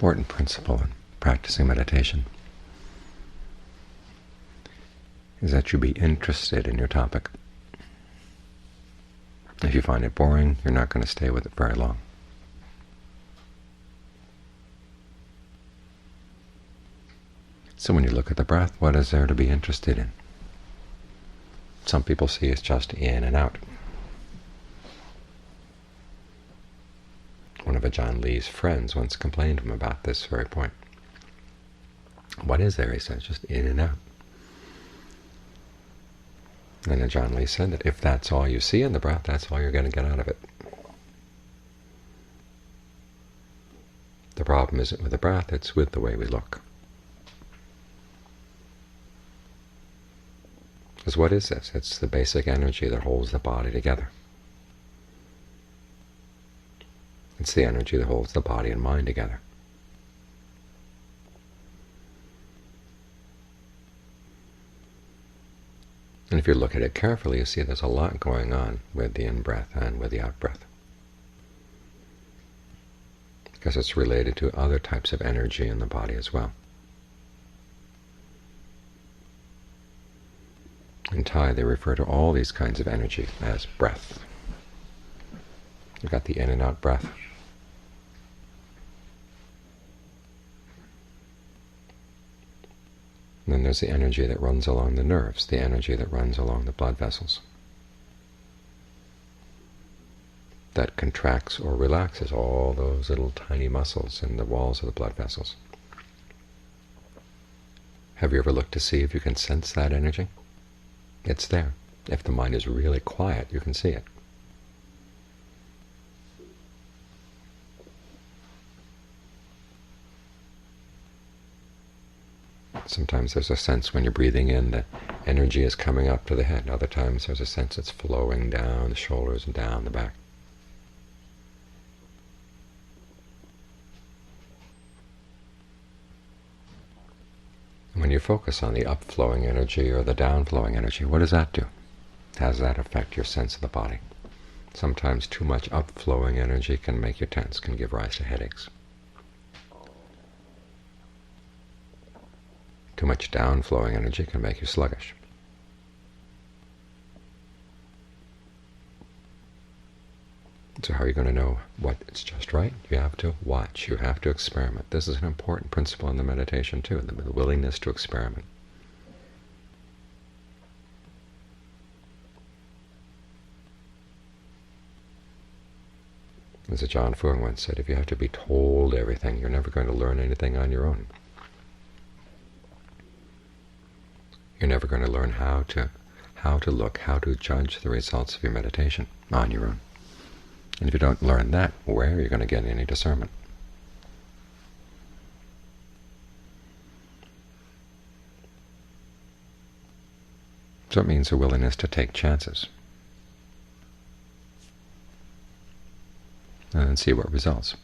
important principle in practicing meditation is that you be interested in your topic. If you find it boring, you're not going to stay with it very long. So when you look at the breath, what is there to be interested in? Some people see it's just in and out. One of Ajaan Lee's friends once complained to him about this very point. What is there? He said, just in and out. And Ajaan Lee said that if that's all you see in the breath, that's all you're going to get out of it. The problem isn't with the breath, it's with the way we look. Because what is this? It's the basic energy that holds the body together. It's the energy that holds the body and mind together. And if you look at it carefully, you see there's a lot going on with the in-breath and with the out-breath, because it's related to other types of energy in the body as well. In Thai, they refer to all these kinds of energy as breath. You've got the in and out breath. And then there's the energy that runs along the nerves, the energy that runs along the blood vessels, that contracts or relaxes all those little tiny muscles in the walls of the blood vessels. Have you ever looked to see if you can sense that energy? It's there. If the mind is really quiet, you can see it. Sometimes there's a sense when you're breathing in that energy is coming up to the head. Other times there's a sense it's flowing down the shoulders and down the back. When you focus on the upflowing energy or the downflowing energy, what does that do? How does that affect your sense of the body? Sometimes too much upflowing energy can make you tense, can give rise to headaches. Too much downflowing energy can make you sluggish. So how are you going to know what is just right? You have to watch. You have to experiment. This is an important principle in the meditation too, the willingness to experiment. As Ajaan Fuang once said, if you have to be told everything, you're never going to learn anything on your own. You're never going to learn how to look, how to judge the results of your meditation on your own. And if you don't learn that, where are you going to get any discernment? So it means a willingness to take chances and see what results.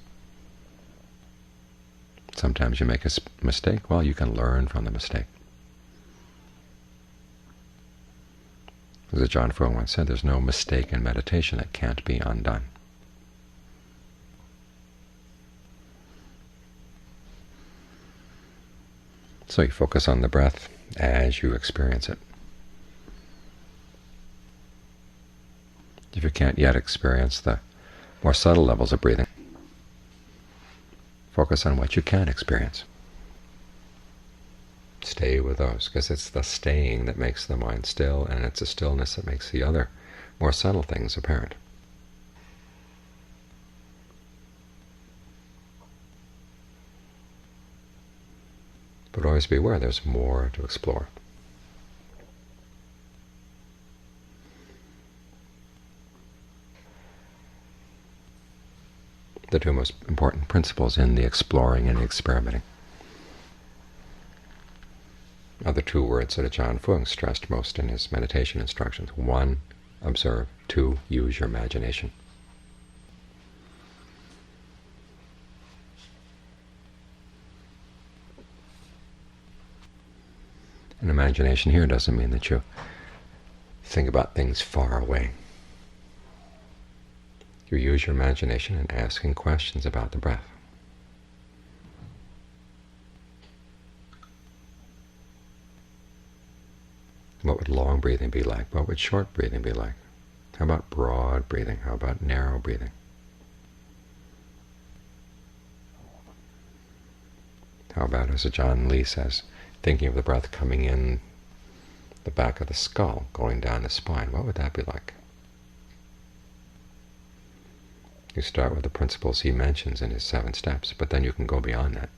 Sometimes you make a mistake. Well, you can learn from the mistake. As Ajaan Fuang once said, there's no mistake in meditation that can't be undone. So you focus on the breath as you experience it. If you can't yet experience the more subtle levels of breathing, focus on what you can experience. Stay with those, because it's the staying that makes the mind still, and it's the stillness that makes the other, more subtle things apparent. But always be aware there's more to explore. The two most important principles in the exploring and the experimenting are the two words that Ajaan Fuang stressed most in his meditation instructions. 1, observe. 2, use your imagination. And imagination here doesn't mean that you think about things far away. You use your imagination in asking questions about the breath. breathing be like? What would short breathing be like? How about broad breathing? How about narrow breathing? How about, as John Lee says, thinking of the breath coming in the back of the skull, going down the spine? What would that be like? You start with the principles he mentions in his 7 steps, but then you can go beyond that.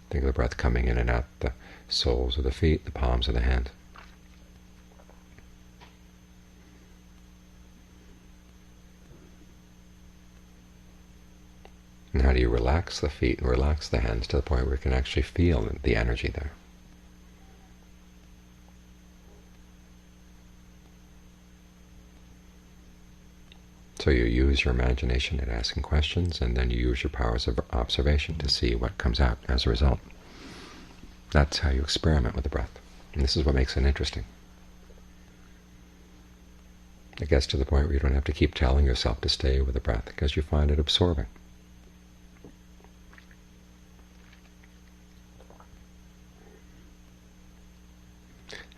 Think of the breath coming in and out the soles of the feet, the palms of the hands. And how do you relax the feet and relax the hands to the point where you can actually feel the energy there? So you use your imagination at asking questions, and then you use your powers of observation to see what comes out as a result. That's how you experiment with the breath. And this is what makes it interesting. It gets to the point where you don't have to keep telling yourself to stay with the breath, because you find it absorbing.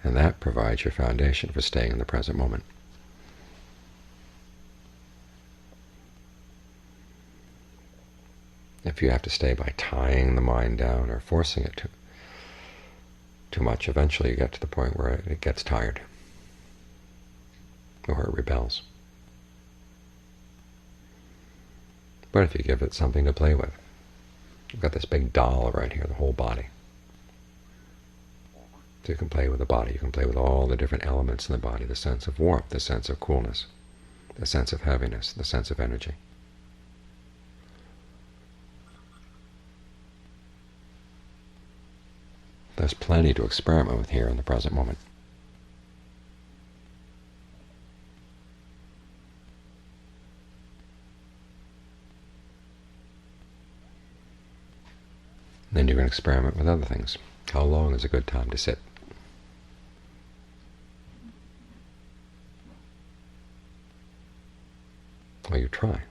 And that provides your foundation for staying in the present moment. If you have to stay by tying the mind down or forcing it too much, eventually you get to the point where it gets tired or it rebels. But if you give it something to play with, you've got this big doll right here, the whole body. So you can play with the body. You can play with all the different elements in the body, the sense of warmth, the sense of coolness, the sense of heaviness, the sense of energy. There's plenty to experiment with here in the present moment. Then you can experiment with other things. How long is a good time to sit? Well, you try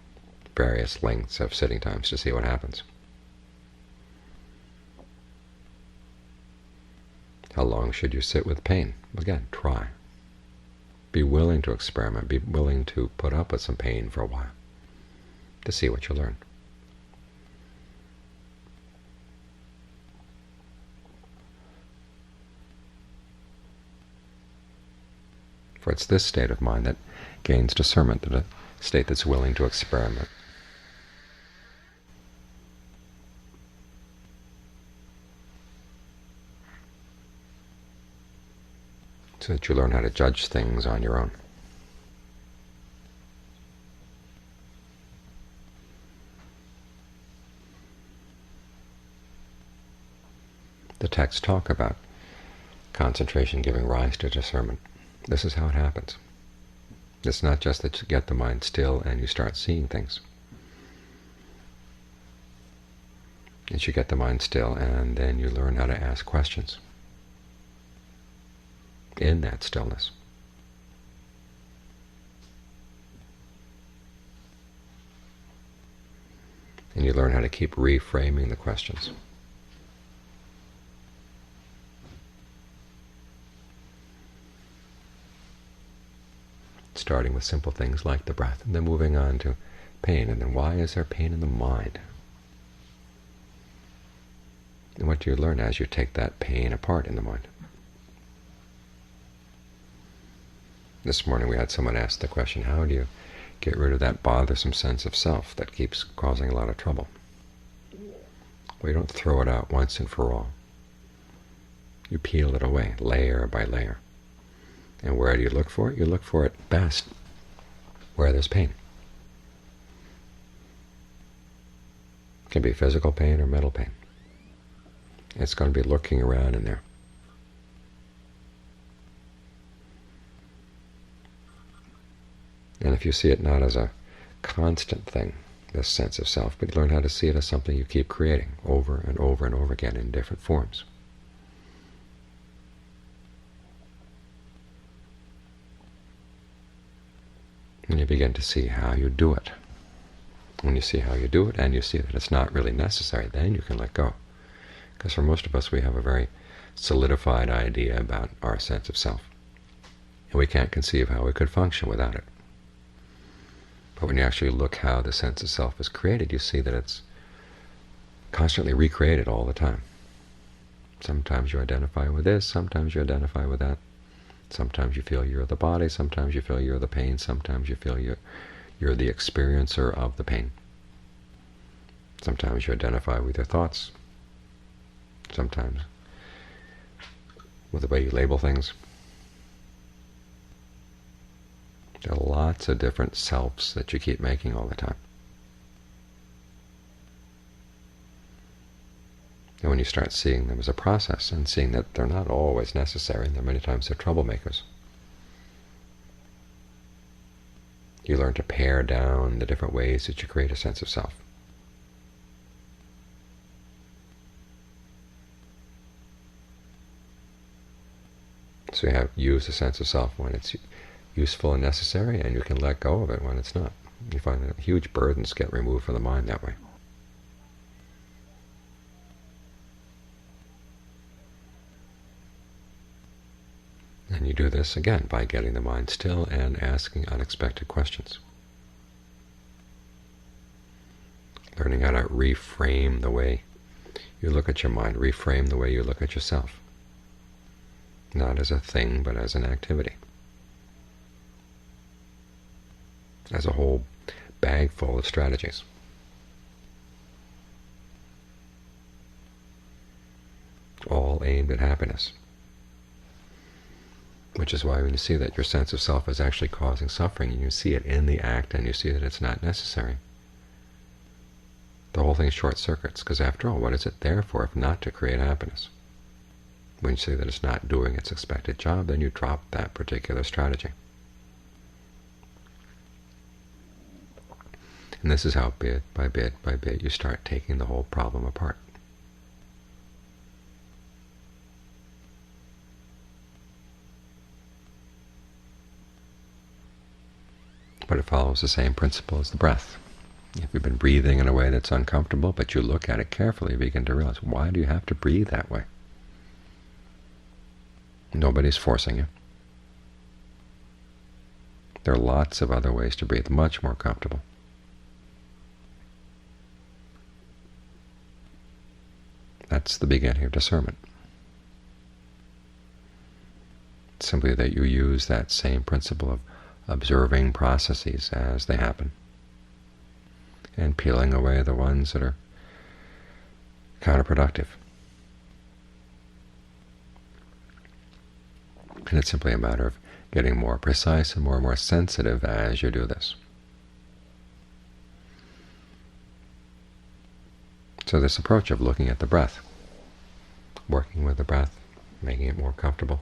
various lengths of sitting times to see what happens. How long should you sit with pain? Again, try. Be willing to experiment. Be willing to put up with some pain for a while to see what you learn. For it's this state of mind that gains discernment, a state that's willing to experiment. So that you learn how to judge things on your own. The texts talk about concentration giving rise to discernment. This is how it happens. It's not just that you get the mind still and you start seeing things. It's you get the mind still and then you learn how to ask questions in that stillness. And you learn how to keep reframing the questions. Starting with simple things like the breath, and then moving on to pain, and then why is there pain in the mind? And what do you learn as you take that pain apart in the mind? This morning we had someone ask the question, how do you get rid of that bothersome sense of self that keeps causing a lot of trouble? Well, you don't throw it out once and for all. You peel it away, layer by layer. And where do you look for it? You look for it best where there's pain. It can be physical pain or mental pain. It's going to be lurking around in there. And if you see it not as a constant thing, this sense of self, but you learn how to see it as something you keep creating over and over and over again in different forms. And you begin to see how you do it. When you see how you do it and you see that it's not really necessary, then you can let go. Because for most of us we have a very solidified idea about our sense of self, and we can't conceive how we could function without it. But when you actually look how the sense of self is created, you see that it's constantly recreated all the time. Sometimes you identify with this, sometimes you identify with that. Sometimes you feel you're the body, sometimes you feel you're the pain, sometimes you feel you're the experiencer of the pain. Sometimes you identify with your thoughts, sometimes with the way you label things. There are lots of different selves that you keep making all the time. And when you start seeing them as a process and seeing that they're not always necessary, and that many times they're troublemakers, you learn to pare down the different ways that you create a sense of self. So you use a sense of self when it's useful and necessary, and you can let go of it when it's not. You find that huge burdens get removed from the mind that way. And you do this, again, by getting the mind still and asking unexpected questions. Learning how to reframe the way you look at your mind, reframe the way you look at yourself. Not as a thing, but as an activity. As a whole bag full of strategies. All aimed at happiness. Which is why when you see that your sense of self is actually causing suffering, and you see it in the act, and you see that it's not necessary, the whole thing short circuits, because after all, what is it there for if not to create happiness? When you see that it's not doing its expected job, then you drop that particular strategy. And this is how bit by bit by bit you start taking the whole problem apart. But it follows the same principle as the breath. If you've been breathing in a way that's uncomfortable, but you look at it carefully, you begin to realize, why do you have to breathe that way? Nobody's forcing you. There are lots of other ways to breathe, much more comfortable. That's the beginning of discernment. Simply that you use that same principle of observing processes as they happen, and peeling away the ones that are counterproductive. And it's simply a matter of getting more precise and more sensitive as you do this. So this approach of looking at the breath, working with the breath, making it more comfortable,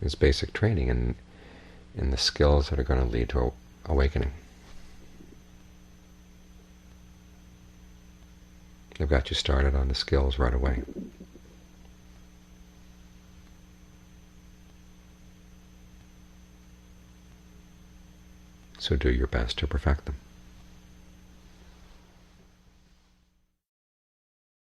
is basic training in the skills that are going to lead to awakening. They've got you started on the skills right away. So do your best to perfect them.